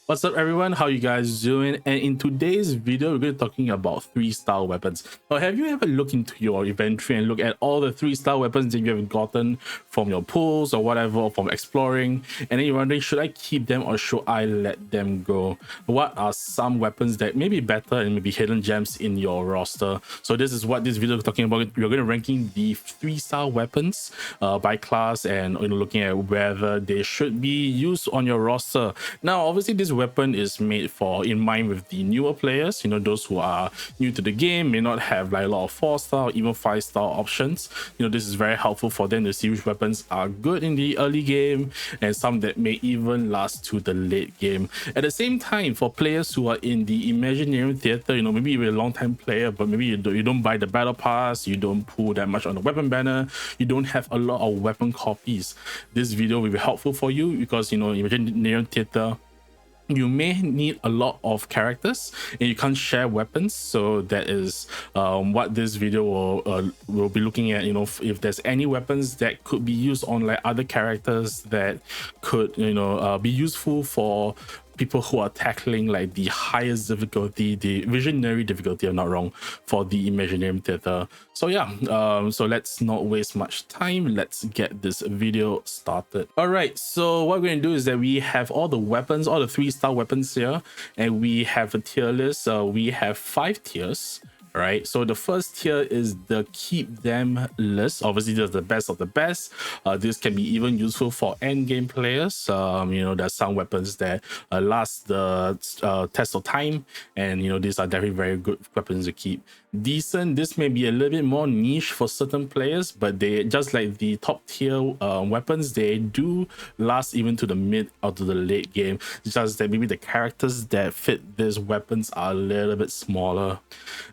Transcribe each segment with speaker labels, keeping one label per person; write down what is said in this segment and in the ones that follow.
Speaker 1: What's up, everyone? How you guys doing? And in today's video, we're going to be talking about 3-star weapons. Now, have you ever looked into your inventory and look at all the 3-star weapons that you have gotten from your pulls or whatever, or from exploring, and then you're wondering, should I keep them or should I let them go? What are some weapons that may be better and maybe hidden gems in your roster? So this is what this video is talking about. We're going to ranking the 3-star weapons by class, and looking at whether they should be used on your roster. Now, obviously, this weapon is made for in mind with the newer players, those who are new to the game, may not have like a lot of 4-star or even 5-star options. This is very helpful for them to see which weapons are good in the early game and some that may even last to the late game. At the same time, for players who are in the Imaginarium Theater, maybe you're a long time player, but maybe you don't buy the battle pass, you don't pull that much on the weapon banner, you don't have a lot of weapon copies. This video will be helpful for you because Imaginarium Theater, you may need a lot of characters and you can't share weapons. So that is what this video will be looking at. If there's any weapons that could be used on like other characters that could be useful for people who are tackling like the highest difficulty, the visionary difficulty, I'm not wrong, for the Imaginarium Theater. So yeah, so let's not waste much time. Let's get this video started. All right, so what we're gonna do is that we have all the weapons, all the 3-star weapons here, and we have a tier list. We have 5 tiers. Right, so the first tier is the keep them list. Obviously, there's the best of the best. This can be even useful for end game players. There's some weapons that last the test of time, and these are definitely very good weapons to keep. Decent, this may be a little bit more niche for certain players, but they, just like the top tier weapons, they do last even to the mid or to the late game. It's just that maybe the characters that fit these weapons are a little bit smaller.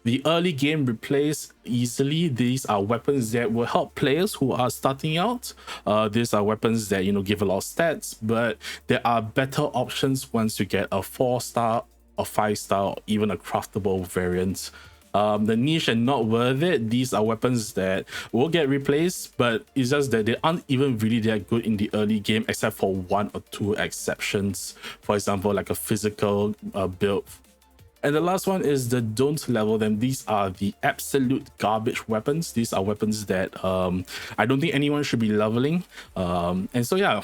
Speaker 1: The early game replace easily. These are weapons that will help players who are starting out. These are weapons that give a lot of stats, but there are better options once you get a 4-star, a 5-star, or even a craftable variant. The niche and not worth it, these are weapons that will get replaced, but it's just that they aren't even really that good in the early game, except for 1 or 2 exceptions. For example, like a physical build. And the last one is the don't level them. These are the absolute garbage weapons. These are weapons that I don't think anyone should be leveling. And so yeah,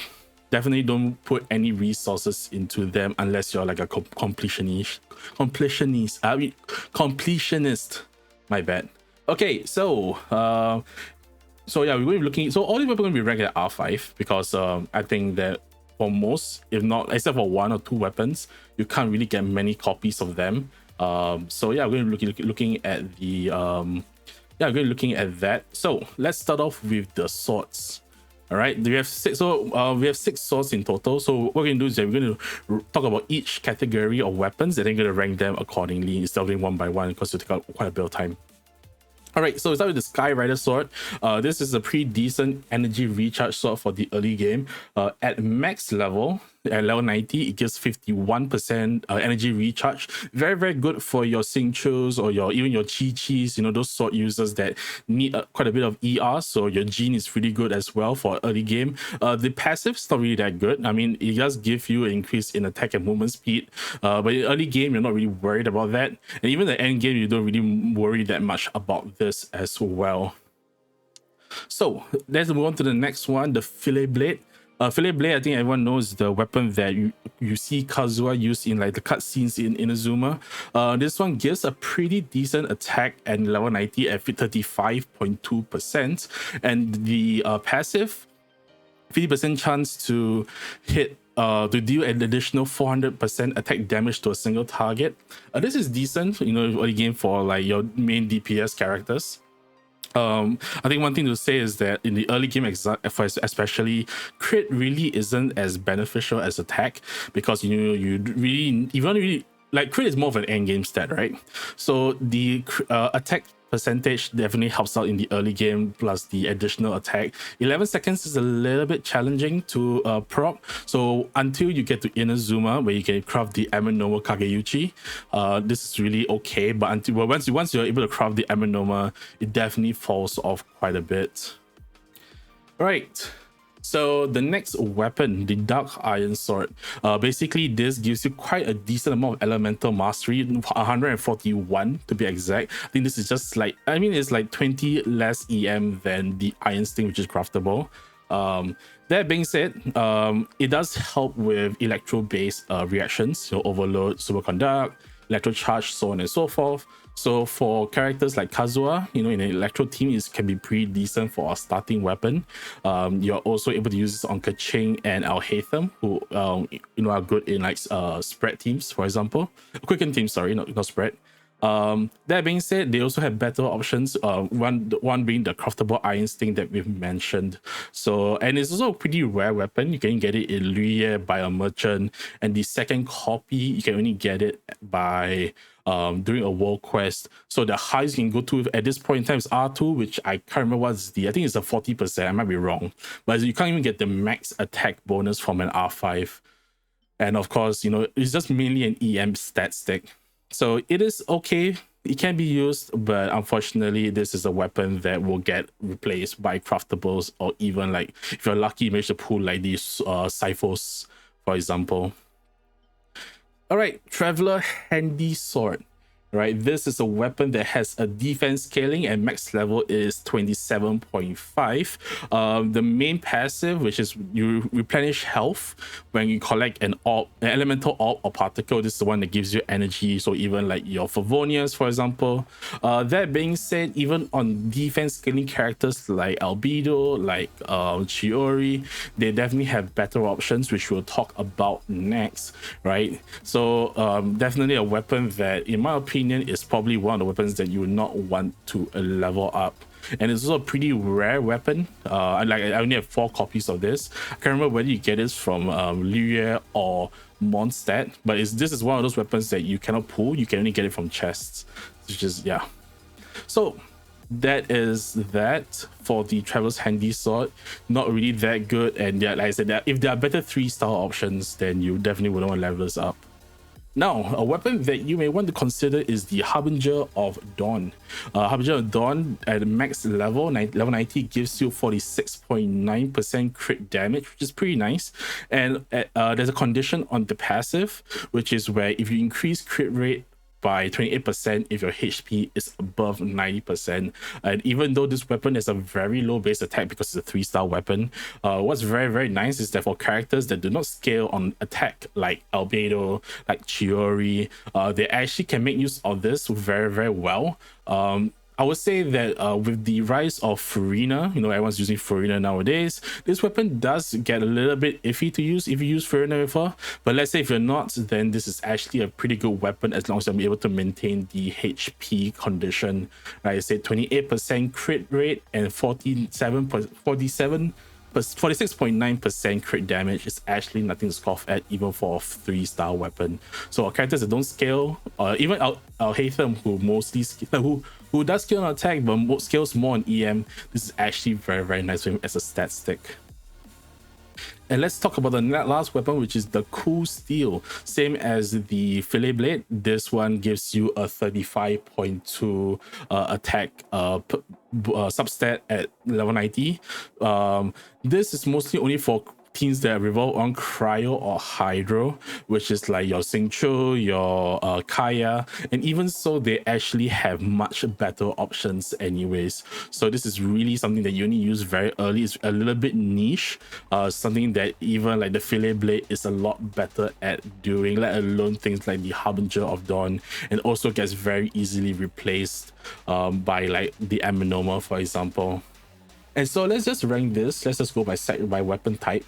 Speaker 1: definitely don't put any resources into them unless you're like a completionist. My bad. Okay, so yeah, we're going to be looking. So all these weapons are going to be ranked at R5 because I think that for most, if not, except for 1 or 2 weapons, you can't really get many copies of them. So yeah, we're going to be looking at the we're going to be looking at that. So let's start off with the swords. All right, we have 6. So we have 6 swords in total. So what we're going to do is that we're going to talk about each category of weapons and then going to rank them accordingly instead of doing one by one, because it'll take out quite a bit of time. All right, so we start with the Sky Rider sword. This is a pretty decent energy recharge sword for the early game. At max level, at level 90, it gives 51% energy recharge. Very, very good for your Xingqius or even your Chi-Chis, those sword users that need quite a bit of ER. So your Gene is really good as well for early game. The passive's not really that good. I mean, it does give you an increase in attack and movement speed. But in early game, you're not really worried about that. And even the end game, you don't really worry that much about this as well. So let's move on to the next one, the Fillet Blade. Fillet Blade, I think everyone knows the weapon that you see Kazuha use in like the cutscenes in Inazuma. This one gives a pretty decent attack at level 90 at 35.2%, and the passive 50% chance to hit to deal an additional 400% attack damage to a single target. This is decent, early game for like your main DPS characters. I think one thing to say is that in the early game, especially, crit really isn't as beneficial as attack, because you don't really like crit is more of an end game stat, right? So the attack percentage definitely helps out in the early game, plus the additional attack. 11 seconds is a little bit challenging to proc, so until you get to Inazuma, where you can craft the Amenoma Kageyuchi, this is really okay. But once you're able to craft the Amenoma, it definitely falls off quite a bit. Right, So the next weapon, the Dark Iron Sword, basically this gives you quite a decent amount of elemental mastery, 141 to be exact. I think this is just like, I mean, it's like 20 less EM than the Iron Sting, which is craftable. That being said, it does help with electro-based reactions, so overload, superconduct, electrocharge, so on and so forth. So for characters like Kazuha, in an electro team, it can be pretty decent for a starting weapon. You're also able to use this on Kaching and Alhaitham, who are good in like spread teams, for example. Quicken teams, sorry, not spread. That being said, they also have better options. One being the craftable Iron Sting that we've mentioned. So, and it's also a pretty rare weapon. You can get it in Luye by a merchant, and the second copy you can only get it by doing a world quest. So the highest you can go to at this point in time is R2, which I can't remember what's I think it's a 40%. I might be wrong, but you can't even get the max attack bonus from an R5. And of course, it's just mainly an EM stat stick. So it is okay. It can be used, but unfortunately, this is a weapon that will get replaced by craftables, or even like if you're lucky, you manage to pull like these Cyphos, for example. All right, Traveler Handy Sword. Right, this is a weapon that has a defense scaling and max level is 27.5. The main passive, which is you replenish health when you collect an elemental orb or particle. This is the one that gives you energy. So even like your Favonius, for example. That being said, even on defense scaling characters like Albedo, like Chiori, they definitely have better options, which we'll talk about next. Right, so definitely a weapon that, in my opinion, is probably one of the weapons that you would not want to level up. And it's also a pretty rare weapon. I only have 4 copies of this. I can't remember whether you get this from Luye or Mondstadt, but this is one of those weapons that you cannot pull. You can only get it from chests, which is, yeah. So that is that for the Traveler's Handy Sword. Not really that good, and like I said, if there are better 3-star options, then you definitely wouldn't want to level this up. Now, a weapon that you may want to consider is the Harbinger of Dawn. Harbinger of Dawn at max level 90 gives you 46.9% crit damage, which is pretty nice. And there's a condition on the passive, which is where if you increase crit rate by 28% if your HP is above 90%. And even though this weapon has a very low base attack because it's a 3-star weapon, what's very, very nice is that for characters that do not scale on attack, like Albedo, like Chiori, they actually can make use of this very, very well. I would say that with the rise of Furina, everyone's using Furina nowadays, this weapon does get a little bit iffy to use if you use Furina before. But let's say if you're not, then this is actually a pretty good weapon as long as you're able to maintain the HP condition. Like I said, 28% crit rate and 46.9% crit damage is actually nothing to scoff at, even for a 3-star weapon. So characters that don't scale, even Alhaitham, who does scale on attack but scales more on EM, this is actually very, very nice for him as a stat stick. And let's talk about the last weapon, which is the Cool Steel. Same as the Fillet Blade, this one gives you a 35.2 attack substat at level 90. This is mostly only for teams that revolve on Cryo or Hydro, which is like your Xingqiu, your Kaya, and even so, they actually have much better options anyways. So this is really something that you only use very early. It's a little bit niche, something that even like the Fillet Blade is a lot better at doing, let alone things like the Harbinger of Dawn, and also gets very easily replaced by like the Amenoma, for example. And so let's just rank this. Let's just go by weapon type.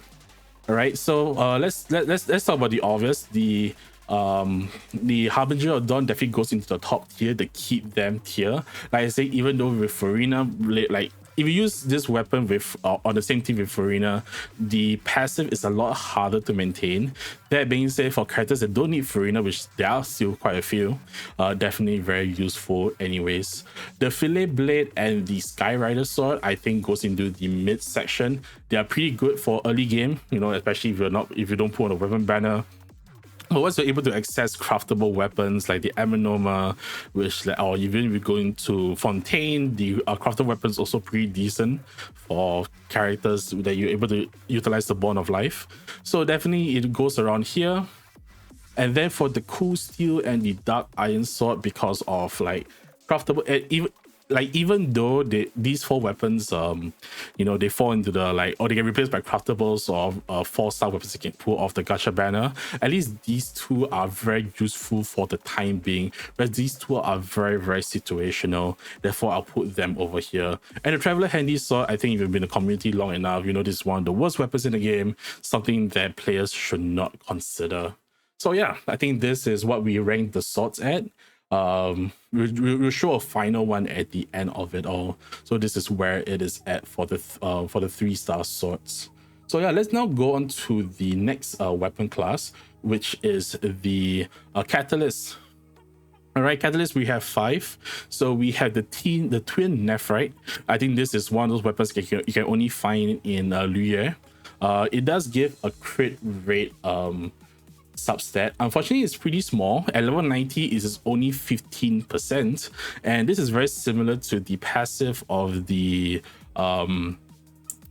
Speaker 1: All right, so let's talk about the obvious. The Harbinger of Dawn definitely goes into the top tier, the keep them tier. Like I say, even though with Furina, like if you use this weapon with on the same team with Furina, the passive is a lot harder to maintain. That being said, for characters that don't need Furina, which there are still quite a few, definitely very useful anyways. The Fillet Blade and the Skyrider Sword, I think, goes into the mid section. They are pretty good for early game, especially if you don't put on a weapon banner. But once you're able to access craftable weapons like the Amenoma, which, or even if you're going to Fontaine, the craftable weapons also pretty decent for characters that you're able to utilize the Bond of Life. So definitely it goes around here. And then for the Cool Steel and the Dark Iron Sword, because of like craftable, even though these 4 weapons, they fall into the like, or they get replaced by craftables or 4-star weapons you can pull off the gacha banner. At least these 2 are very useful for the time being, whereas these 2 are very, very situational. Therefore, I'll put them over here. And the Traveler Handy Sword, I think if you've been in the community long enough, you know this is one of the worst weapons in the game, something that players should not consider. So yeah, I think this is what we rank the swords at. We'll show a final one at the end of it all. So this is where it is at for the 3-star swords. So yeah, let's now go on to the next weapon class, which is the Catylsts. All right, Catylsts, we have 5. So we have the twin Nephrite. I think this is one of those weapons you can only find in Luyue. It does give a crit rate substat. Unfortunately, it's pretty small. At level 90, it is only 15%, and this is very similar to the passive of the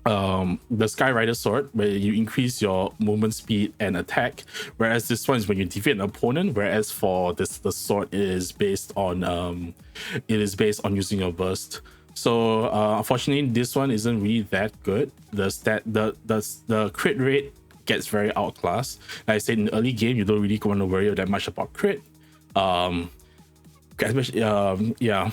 Speaker 1: Skyrider sword, where you increase your movement speed and attack, whereas this one is when you defeat an opponent, whereas for the sword it is based on using your burst. So unfortunately, this one isn't really that good. The crit rate gets very outclassed. Like I said, in the early game, you don't really want to worry that much about crit. Especially, yeah.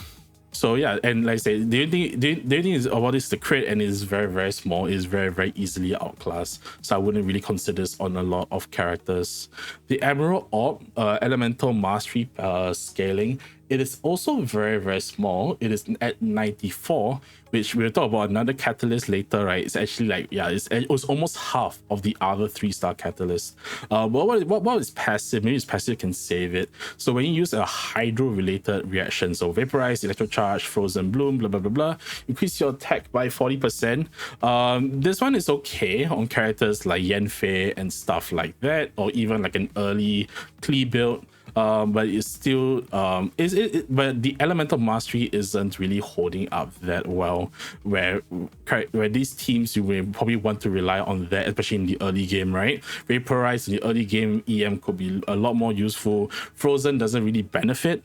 Speaker 1: So yeah, and like I said, the only thing is about this, the crit, and it's very, very small. It's very, very easily outclassed. So I wouldn't really consider this on a lot of characters. The Emerald Orb, Elemental Mastery scaling. It is also very, very small. It is at 94, which we'll talk about another Catalyst later, right? It's actually like, yeah, it was almost half of the other 3-star Catalyst. But what is passive? Maybe it's passive can save it. So when you use a hydro-related reaction, so Vaporize, Electrocharge, Frozen Bloom, blah, blah, blah, blah, increase your attack by 40%. This one is okay on characters like Yanfei and stuff like that, or even like an early Klee build. But it's still but the Elemental Mastery isn't really holding up that well, where these teams you will probably want to rely on that, especially in the early game, right? Vaporize in the early game EM could be a lot more useful. Frozen doesn't really benefit.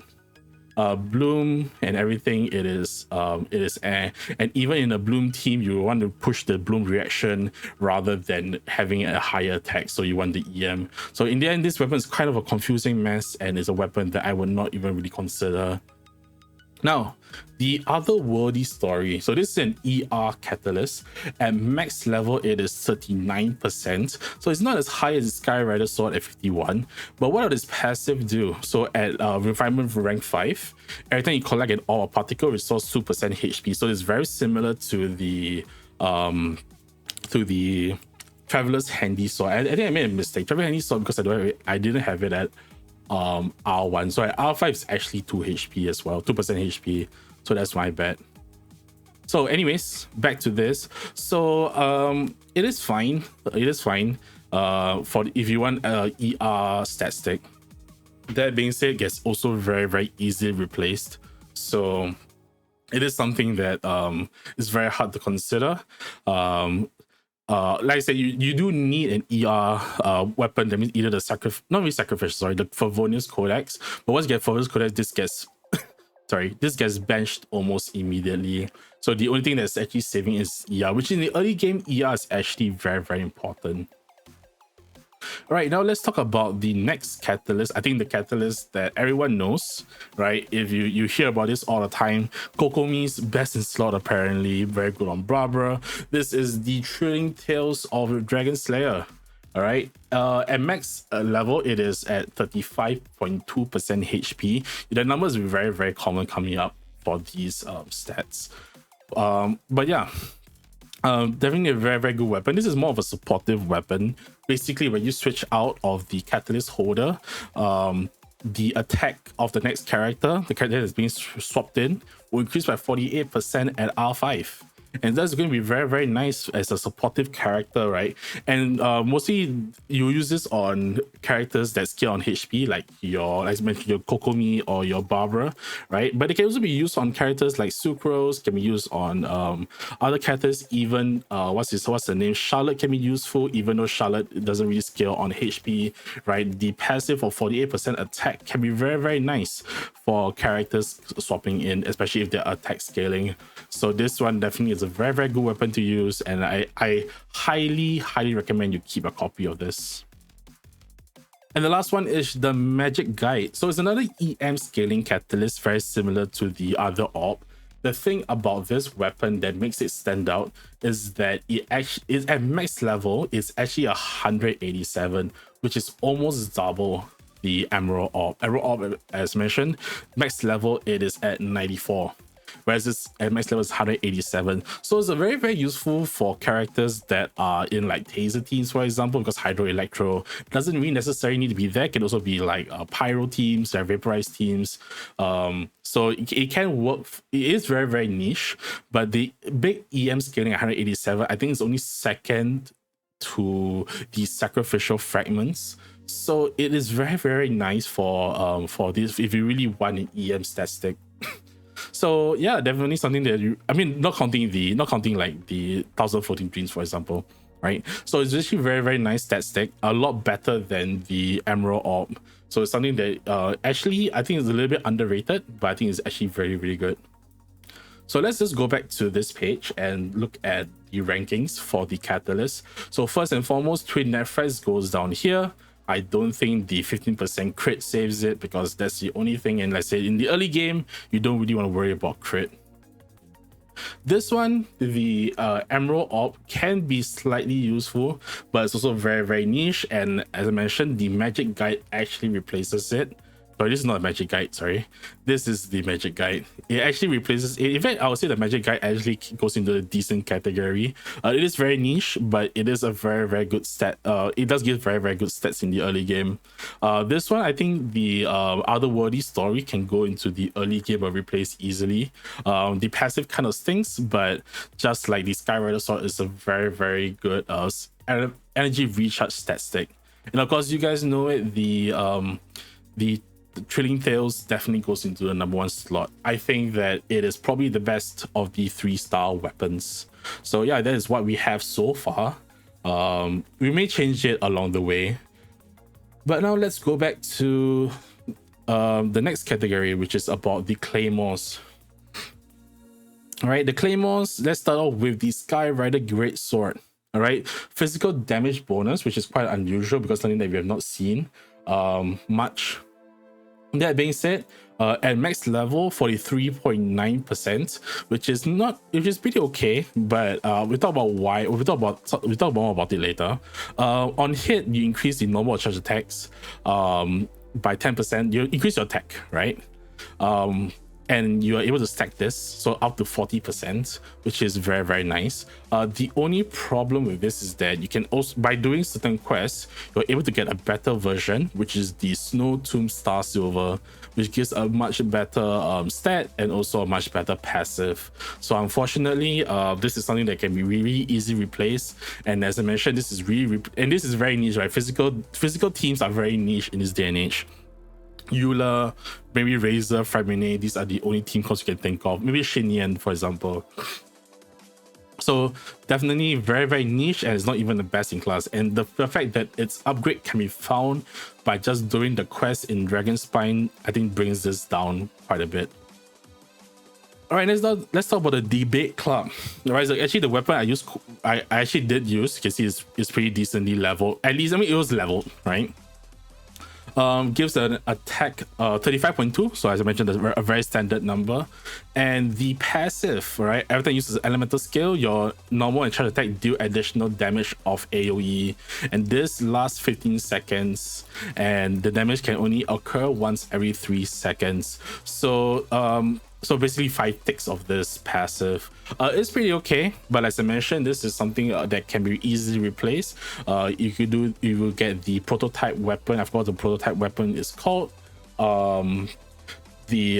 Speaker 1: Bloom and everything, it is air, and even in a Bloom team you want to push the Bloom reaction rather than having a higher attack, so you want the EM. So in the end, this weapon is kind of a confusing mess, and is a weapon that I would not even really consider. Now, the Otherworldly Story. So this is an ER Catalyst. At max level, it is 39%. So it's not as high as the Skyrider Sword at 51. But what does passive do? So at Refinement rank 5, every time you collect an orb or particle, restores 2% HP. So it's very similar to the Traveler's Handy Sword. I think I made a mistake. Traveler's Handy Sword, because I didn't have it at R1. So at R5 is actually 2 HP as well, 2% HP. So that's my bad. So anyways, back to this. So it is fine. It is fine for if you want a ER stat stick. That being said, it gets also very, very easily replaced. So it is something that is very hard to consider. Like I said, you do need an ER weapon. That means either the not really sacrifice, sorry, the Favonius Codex. But once you get Favonius Codex, this gets this gets benched almost immediately. So the only thing that's actually saving is ER, which in the early game, ER is actually very, very important. All right, now let's talk about the next Catalyst. I think the Catalyst that everyone knows, right? If you hear about this all the time, Kokomi's best in slot, apparently very good on Barbara. This is the Thrilling Tales of Dragon Slayer. All right, at max level, it is at 35.2% HP. The numbers are very, very common coming up for these stats. But yeah. Definitely a very, very good weapon. This is more of a supportive weapon. Basically, when you switch out of the Catalyst holder, the attack of the next character, the character that's being swapped in, will increase by 48% at R5. and that's going to be very nice as a supportive character, right? And mostly you use this on characters that scale on HP, like your, as mentioned, your Kokomi or your Barbara, right? But it can also be used on characters like Sucrose, can be used on other characters, even what's the name, Charlotte can be useful, even though Charlotte doesn't really scale on HP, right? The passive of 48% attack can be very nice for characters swapping in, especially if they're attack scaling. So this one definitely is a very good weapon to use, and I highly recommend you keep a copy of this. And the last one is the Magic Guide. So it's another EM scaling catalyst, very similar to the other orb. The thing about this weapon that makes it stand out is that it actually is at max level, it's actually 187, which is almost double the Emerald Orb. Emerald Orb, as mentioned, max level it is at 94. Whereas this at max level is 187. So it's a very useful for characters that are in like taser teams, for example, because Hydro Electro doesn't really necessarily need to be there. It can also be like pyro teams or vaporized teams. So it can work. It is very niche, but the big EM scaling 187, I think is only second to the sacrificial fragments. So it is very nice for this if you really want an EM statistic. So yeah, definitely something that you, I mean, not counting like the 1014 dreams, for example, right? So it's actually very nice stat stack, a lot better than the Emerald Orb. So it's something that actually I think is a little bit underrated, but I think it's actually very good. So let's just go back to this page and look at the rankings for the catalyst. So first and foremost, Twin Nephrites goes down here. I don't think the 15% crit saves it, because that's the only thing. And let's say in the early game, you don't really want to worry about crit. This one, the Emerald Orb, can be slightly useful, but it's also very niche. And as I mentioned, the Magic Guide actually replaces it. Sorry, this is not a Magic Guide, sorry. This is the Magic Guide. It actually replaces it. In fact, I would say the Magic Guide actually goes into a decent category. It is very niche, but it is a very good stat. It does give very good stats in the early game. This one, I think the Otherworldly Story can go into the early game or replace easily. The passive kind of stinks, but just like the Skyrider Sword is a very good energy recharge stat stick. And of course, you guys know it, the Trilling Tales definitely goes into the #1 slot. I think that it is probably the best of the 3-star weapons. So yeah, that is what we have so far. We may change it along the way. But now let's go back to the next category, which is about the Claymores. All right, the Claymores, let's start off with the Skyrider Great Sword. All right, physical damage bonus, which is quite unusual because something that we have not seen much. That being said, at max level 43.9%, which is pretty okay, but we'll talk about why. We'll talk more about it later. On hit, you increase the normal charge attacks by 10%. You increase your attack, right? And you are able to stack this, so up to 40%, which is very nice. The only problem with this is that you can also, by doing certain quests, you're able to get a better version, which is the Snow Tomb Star Silver, which gives a much better stat and also a much better passive. So unfortunately, this is something that can be really easily replaced. And as I mentioned, this is this is very niche, right? Physical teams are very niche in this day and age. Eula, maybe Razor, Fragmine, these are the only team calls you can think of. Maybe Shinyan, for example. So definitely very niche, and it's not even the best in class. And the fact that its upgrade can be found by just doing the quest in Dragonspine, I think brings this down quite a bit. All right, let's talk about the Debate Club. All right, so actually the weapon I actually did use, you can see it's pretty decently leveled. At least, I mean, it was leveled, right? Gives an attack 35.2, so as I mentioned, a very standard number. And the passive, right, every time you use elemental skill, your normal and charge attack deal additional damage of AoE, and this lasts 15 seconds, and the damage can only occur once every 3 seconds. So basically 5 ticks of this passive. It's pretty okay, but as I mentioned, this is something that can be easily replaced. You will get the prototype weapon. I forgot what the prototype weapon is called. the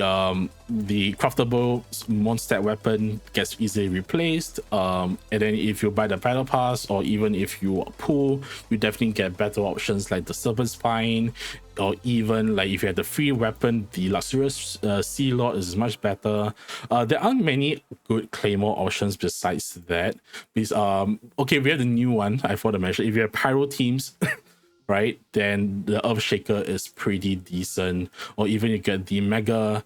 Speaker 1: craftable monster weapon gets easily replaced, and then if you buy the battle pass, or even if you pull, you definitely get better options like the serpent spine, or even like if you have the free weapon, the luxurious sea lord is much better. There aren't many good claymore options besides that, because okay, we have the new one I forgot to mention. If you have pyro teams right, then the Earthshaker is pretty decent. Or even you get the mega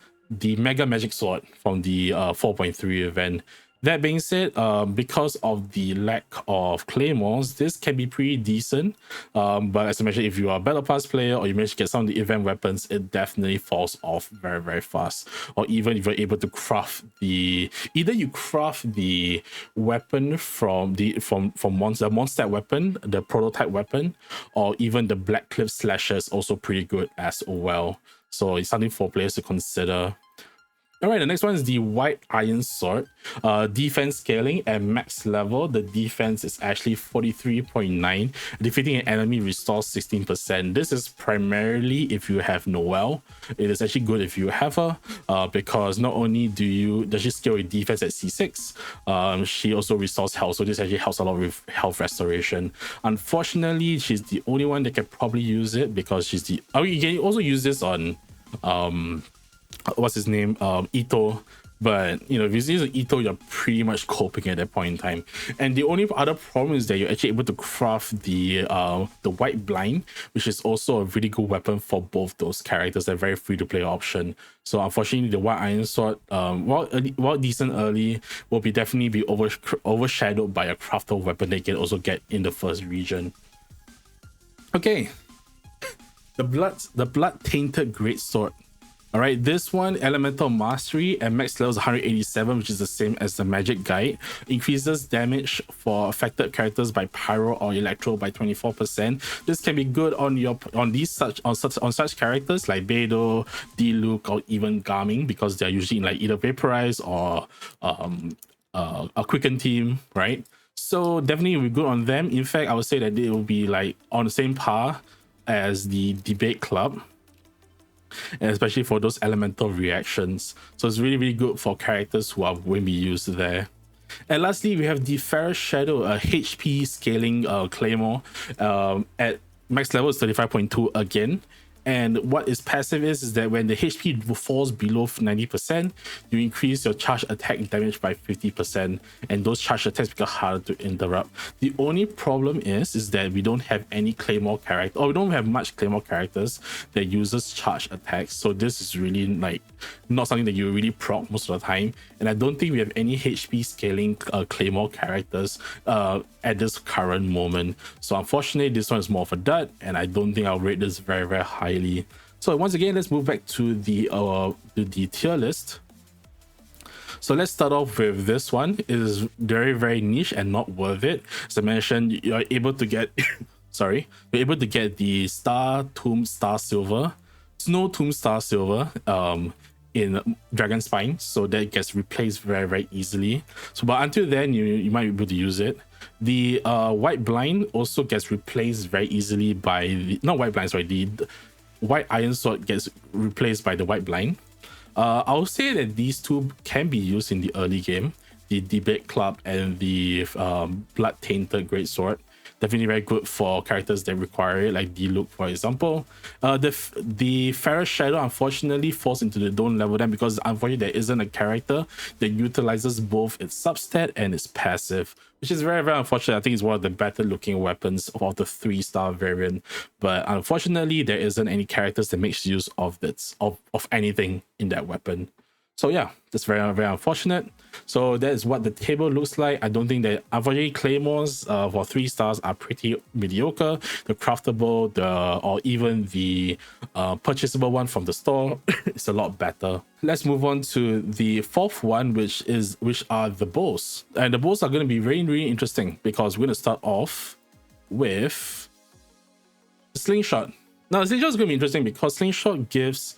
Speaker 1: magic sword from the 4.3 event. That being said, because of the lack of claymores, this can be pretty decent. But as I mentioned, if you are a battle pass player or you manage to get some of the event weapons, it definitely falls off very, very fast. Or even if you're able to craft either you craft the weapon from the monster weapon, the prototype weapon, or even the Black Cliff Slasher is also pretty good as well. So it's something for players to consider. All right, the next one is the White Iron Sword. Defense scaling at max level, the defense is actually 43.9. Defeating an enemy restores 16%. This is primarily if you have Noelle. It is actually good if you have her, because not only does she scale with defense at C6, she also restores health. So this actually helps a lot with health restoration. Unfortunately, she's the only one that can probably use it because she's the. Oh, you can also use this on what's his name, Ito, but you know, if you use Ito, you're pretty much coping at that point in time. And the only other problem is that you're actually able to craft the white blind, which is also a really good weapon for both those characters. They're very free to play option. So unfortunately, the White Iron Sword, while decent early, will definitely be overshadowed by a craftable weapon they can also get in the first region. Okay, the blood tainted greatsword. All right, this one, Elemental Mastery at max level is 187, which is the same as the Magic Guide. Increases damage for affected characters by Pyro or Electro by 24%. This can be good on such characters like Beidou, Diluc, or even Garming, because they're usually in like either Vaporize or a Quicken team, right? So definitely it will be good on them. In fact, I would say that they will be like on the same par as the Debate Club, and especially for those elemental reactions. So it's really, really good for characters who will be used there. And lastly, we have the Ferrous Shadow, a HP scaling claymore. At max level is 35.2 again. And what is passive is that when the HP falls below 90%, you increase your charge attack damage by 50%, and those charge attacks become harder to interrupt. The only problem is that we don't have any Claymore character, or we don't have much Claymore characters that uses charge attacks. So this is really like not something that you really proc most of the time. And I don't think we have any HP scaling Claymore characters at this current moment. So unfortunately, this one is more of a dud, and I don't think I'll rate this very, very highly. So once again, let's move back to the tier list. So let's start off with this one. It is very, very niche and not worth it. As I mentioned, you're able to get sorry, you're able to get the Star Tomb Star Silver, Snow Tomb Star Silver in Dragon Spine, so that gets replaced very, very easily. So but until then, you might be able to use it. The White Blind also gets replaced very easily by the White Iron Sword gets replaced by the White Blind. I'll say that these two can be used in the early game. The Debate Club and the Blood Tainted Greatsword. Definitely very good for characters that require it, like Diluc, for example. The Ferrous Shadow unfortunately falls into the don't level them, because unfortunately there isn't a character that utilizes both its substat and its passive, which is very, very unfortunate. I think it's one of the better looking weapons of the 3-star variant, but unfortunately there isn't any characters that makes use of anything in that weapon. So yeah, that's very, very unfortunate. So that is what the table looks like. I don't think that, unfortunately, Claymores for 3 stars are pretty mediocre. The craftable, or even the purchasable one from the store is a lot better. Let's move on to the fourth one, which are the bows. And the bows are going to be very, really interesting, because we're going to start off with the Slingshot. Now, the Slingshot is going to be interesting because Slingshot gives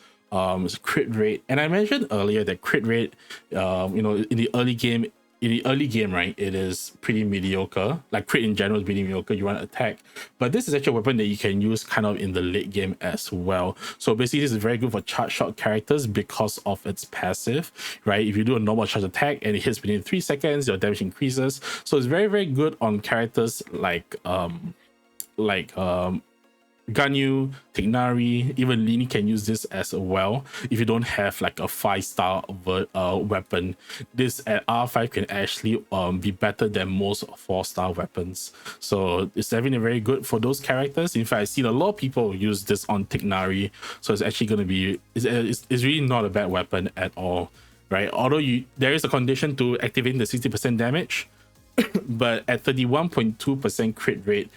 Speaker 1: crit rate, and I mentioned earlier that crit rate, in the early game in the early game, right, it is pretty mediocre. Like crit in general is pretty mediocre. You want to attack, but this is actually a weapon that you can use kind of in the late game as well. So basically, this is very good for charge shot characters because of its passive, right? If you do a normal charge attack and it hits within 3 seconds, your damage increases. So it's very, very good on characters like Ganyu, Tignari, even Lini can use this as well. If you don't have like a 5-star weapon, this at R5 can actually be better than most 4-star weapons. So it's definitely very good for those characters. In fact, I've seen a lot of people use this on Tignari, so it's actually going to be it's really not a bad weapon at all, right? Although there is a condition to activating the 60% damage, but at 31.2% crit rate,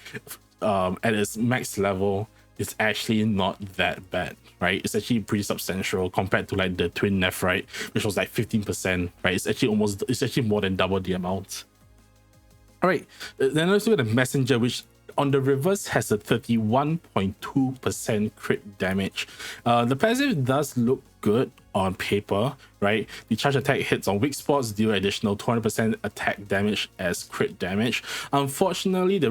Speaker 1: at its max level, it's actually not that bad, right? It's actually pretty substantial compared to like the twin nephrite, which was like 15%, right? It's actually more than double the amount. All right, then let's look at the messenger, which on the reverse has a 31.2% crit damage. The passive does look good on paper, right? The charge attack hits on weak spots, deal additional 200% attack damage as crit damage. Unfortunately, the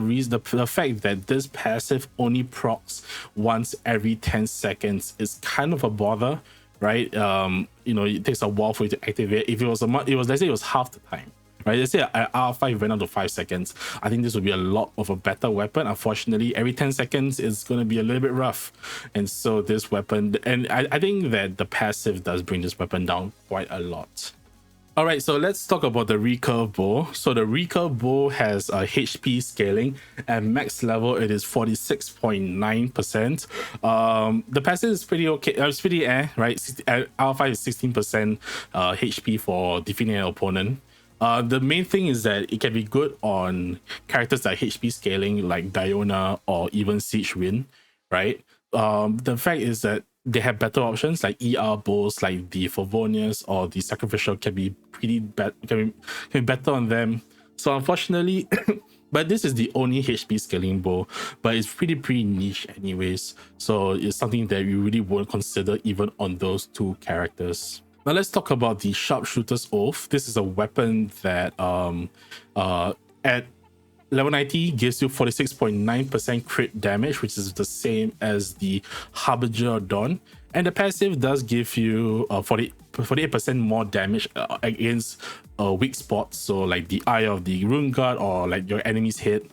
Speaker 1: fact that this passive only procs once every 10 seconds is kind of a bother, right? You know, it takes a while for it to activate. If it was let's say it was half the time, right? Let's say at R5 went down to 5 seconds. I think this would be a lot of a better weapon. Unfortunately, every 10 seconds is going to be a little bit rough. And so this weapon, and I think that the passive does bring this weapon down quite a lot. All right, so let's talk about the recurve bow. So the recurve bow has a HP scaling. At max level, it is 46.9%. The passive is pretty okay. It's pretty right? R5 is 16% HP for defeating an opponent. The main thing is that it can be good on characters like HP scaling, like Diona or even Siege Wind, right? The fact is that they have better options like ER bows, like the Favonius or the Sacrificial can be pretty bad, can be better on them. So unfortunately, but this is the only HP scaling bow, but it's pretty niche anyways. So it's something that you really won't consider even on those two characters. Now let's talk about the Sharpshooter's Oath. This is a weapon that at level 90 gives you 46.9% crit damage, which is the same as the Harbinger of Dawn. And the passive does give you 48% more damage against weak spots, so like the eye of the Rune Guard or like your enemy's head.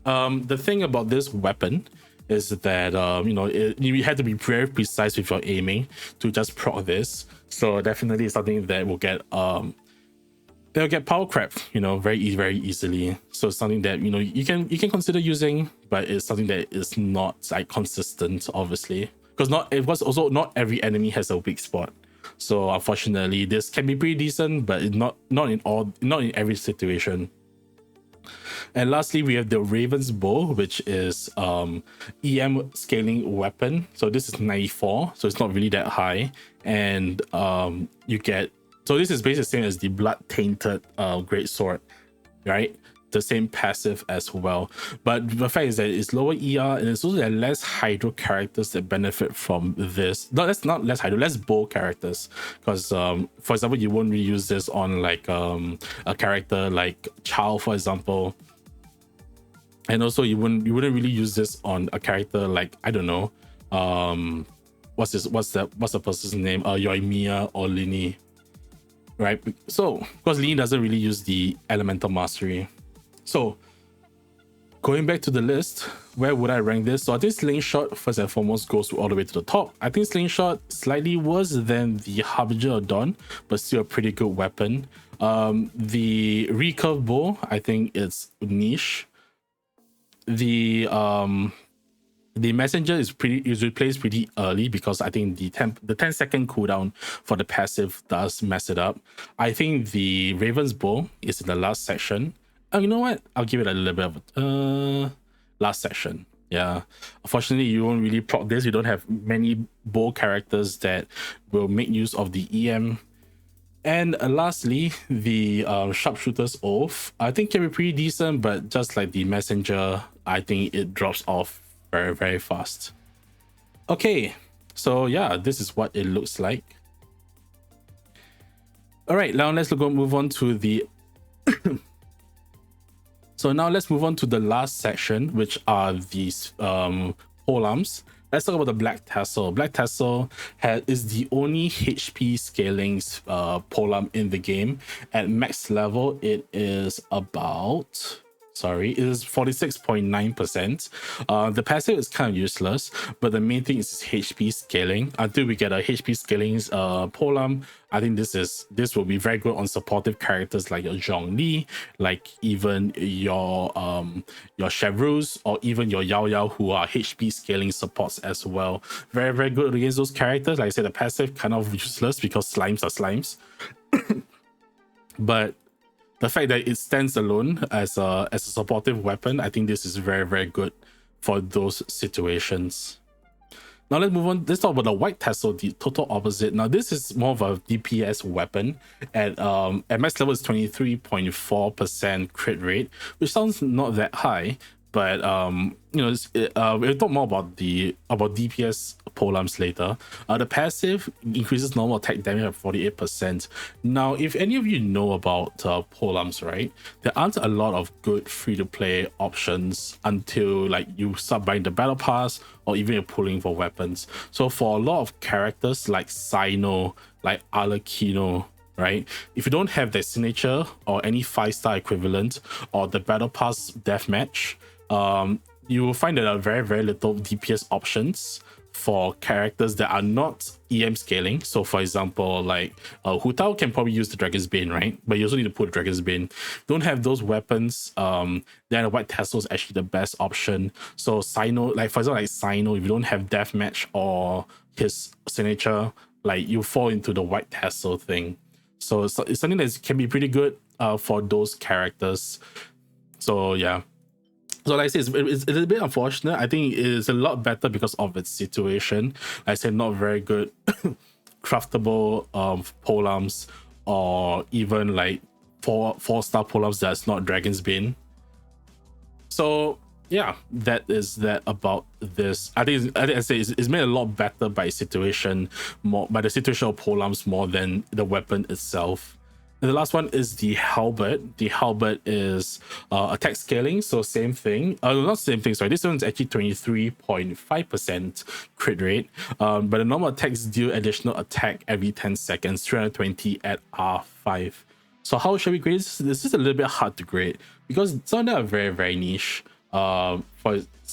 Speaker 1: The thing about this weapon is that you know, you have to be very precise with your aiming to just proc this. So definitely something that will get they'll get power crap, you know, very easily. So it's something that, you know, you can consider using, but it's something that is not like consistent, obviously, because not every enemy has a weak spot. So unfortunately, this can be pretty decent, but it's not in every situation. And lastly, we have the Raven's Bow, which is EM scaling weapon. So this is 94, so it's not really that high. And you get, so this is basically the same as the Blood Tainted Great Sword, right? The same passive as well. But the fact is that it's lower ER, and it's also that less Hydro characters that benefit from this. No, that's not less Hydro, less Bow characters. Because for example, you won't really use this on like a character like Chow, for example. And also you wouldn't really use this on a character like, I don't know, what's the person's name? Yoimiya or Lini, right? So because Lini doesn't really use the Elemental Mastery. So going back to the list, where would I rank this? So I think Slingshot first and foremost goes all the way to the top. I think Slingshot slightly worse than the Harbinger of Dawn, but still a pretty good weapon. The Recurve Bow, I think it's niche. The Messenger is replaced pretty early because I think the 10-second cooldown for the passive does mess it up. I think the Raven's Bow is in the last section. Oh, you know what? I'll give it a little bit of last section. Yeah. Unfortunately, you won't really proc this. You don't have many bow characters that will make use of the EM. And lastly, the Sharpshooter's Oath, I think can be pretty decent, but just like the Messenger, I think it drops off very, very fast. Okay, so yeah, this is what it looks like. All right, now let's move on to the So now let's move on to the last section, which are these polearms. Let's talk about the Black Tassel. Black Tassel is the only HP scaling polearm in the game. At max level, it is about... Sorry, it is 46.9%. The passive is kind of useless, but the main thing is HP scaling. Until we get a HP scaling polearm, I think this will be very good on supportive characters like your Zhongli, like even your Chevrus, or even your Yao Yao, who are HP scaling supports as well. Very, very good against those characters. Like I said, the passive kind of useless because slimes are slimes. But the fact that it stands alone as a supportive weapon, I think this is very, very good for those situations. Now let's move on. Let's talk about the White Tassel, the total opposite. Now this is more of a DPS weapon. At max level is 23.4% crit rate, which sounds not that high, but we'll talk more about DPS polearms later. The passive increases normal attack damage by 48%. Now, if any of you know about polearms, right, there aren't a lot of good free-to-play options until like you start buying the battle pass, or even you're pulling for weapons. So for a lot of characters like Sino, like Arlecchino, right, if you don't have their signature or any 5-star equivalent or the battle pass deathmatch, you will find that there are very, very little DPS options for characters that are not EM scaling. So for example, like Hu Tao can probably use the Dragon's Bane, right? But you also need to put the Dragon's Bane. Don't have those weapons, then the White Tassel is actually the best option. So Sino, like for example, like Sino, if you don't have deathmatch or his signature, like you fall into the White Tassel thing. So it's something that can be pretty good for those characters. So yeah. So like I said, it's a little bit unfortunate. I think it is a lot better because of its situation. Like I said, not very good craftable polearms, or even like four-star polearms that's not Dragon's Bane. So yeah, that is that about this. I think it's made a lot better by situation, more by the situation of polearms more than the weapon itself. And the last one is the halberd. The halberd is attack scaling, so same thing. Not same thing, sorry. This one's actually 23.5% crit rate. But the normal attacks deal additional attack every 10 seconds, 320 at R5. So how should we grade this? This is a little bit hard to grade because some of them are very, very niche. So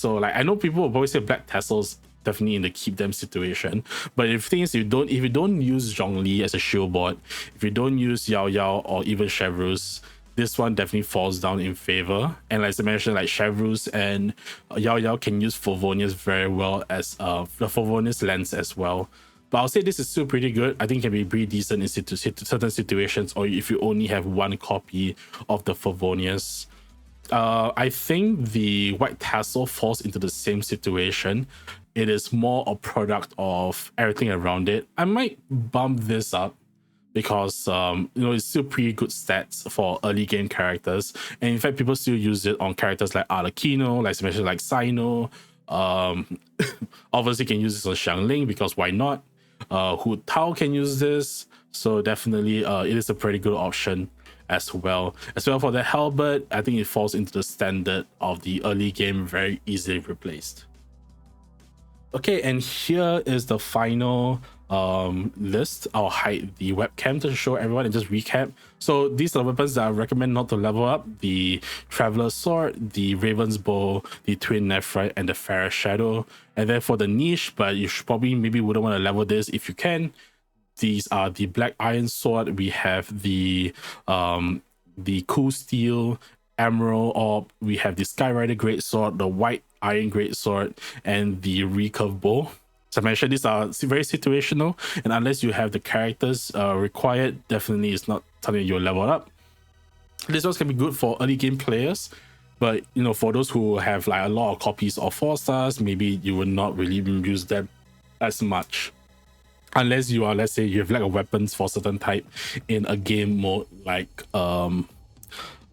Speaker 1: like I know people will always say Black Tassels definitely in the keep them situation, but if things if you don't use Zhongli as a shield bot, if you don't use Yao Yao or even Chevrus, this one definitely falls down in favor. And like I mentioned, like Chevrus and Yao Yao can use Favonius very well as the Favonius lens as well. But I'll say this is still pretty good. I think it can be pretty decent in certain situations, or if you only have one copy of the Favonius. I think the White Tassel falls into the same situation. It is more a product of everything around it. I might bump this up because it's still pretty good stats for early game characters, and in fact people still use it on characters like Arlecchino, like I mentioned, like Sino. Obviously can use this on Xiangling because why not? Hu Tao can use this, so definitely it is a pretty good option as well. As well for the halberd, I think it falls into the standard of the early game, very easily replaced. Okay, and here is the final list. I'll hide the webcam to show everyone and just recap. So these are the weapons that I recommend not to level up: the Traveler's Sword, the Raven's Bow, the Twin Nephrite, and the Fair Shadow. And then for the niche, but you should probably maybe wouldn't want to level this if you can, these are the Black Iron Sword. We have the Cool Steel Emerald Orb. We have the Skyrider Greatsword, the White Iron Greatsword, and the Recurve Bow. As I mentioned, these are very situational, and unless you have the characters required, definitely it's not something you'll level up. This one can be good for early game players, but for those who have like a lot of copies of 4 stars, maybe you will not really use them as much. Unless you are, let's say, you have like a weapons for certain type in a game mode like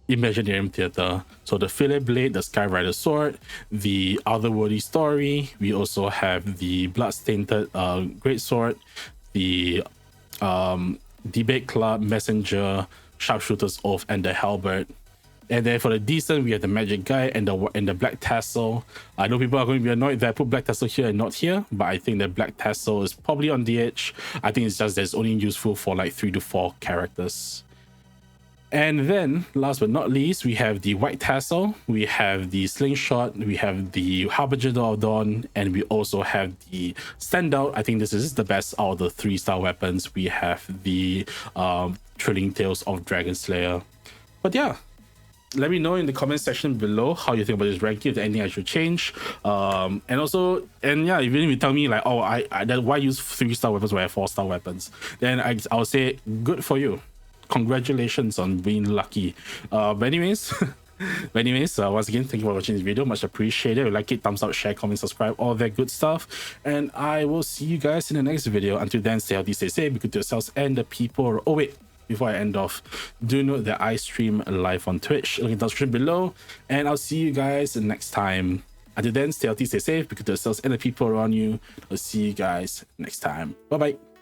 Speaker 1: Imaginarium Theater. So the Fillet Blade, the Skyrider Sword, the Otherworldly Story. We also have the Bloodstained Greatsword, the Debate Club, Messenger, Sharpshooter's Oath and the Halberd. And then for the decent, we have the Magic Guide and the Black Tassel. I know people are going to be annoyed that I put Black Tassel here and not here, but I think the Black Tassel is probably on the edge. I think it's just that it's only useful for like 3 to 4 characters. And then, last but not least, we have the White Tassel, we have the Slingshot, we have the Harbinger of Dawn, and we also have the standout. I think this is the best out of the 3-star weapons. We have the Thrilling Tales of Dragon Slayer. But yeah, let me know in the comment section below how you think about this ranking, if there's anything I should change. And yeah, even if you tell me like, oh, why use 3-star weapons when I have 4-star weapons, then I'll say good for you. Congratulations on being lucky. But anyways, once again, thank you for watching this video. Much appreciated. If you like it, thumbs up, share, comment, subscribe, all that good stuff. And I will see you guys in the next video. Until then, stay healthy, stay safe, be good to yourselves and the people. Oh wait, before I end off, do note that I stream live on Twitch. Link in the description below. And I'll see you guys next time. Until then, stay healthy, stay safe, be good to yourselves and the people around you. I'll see you guys next time. Bye bye.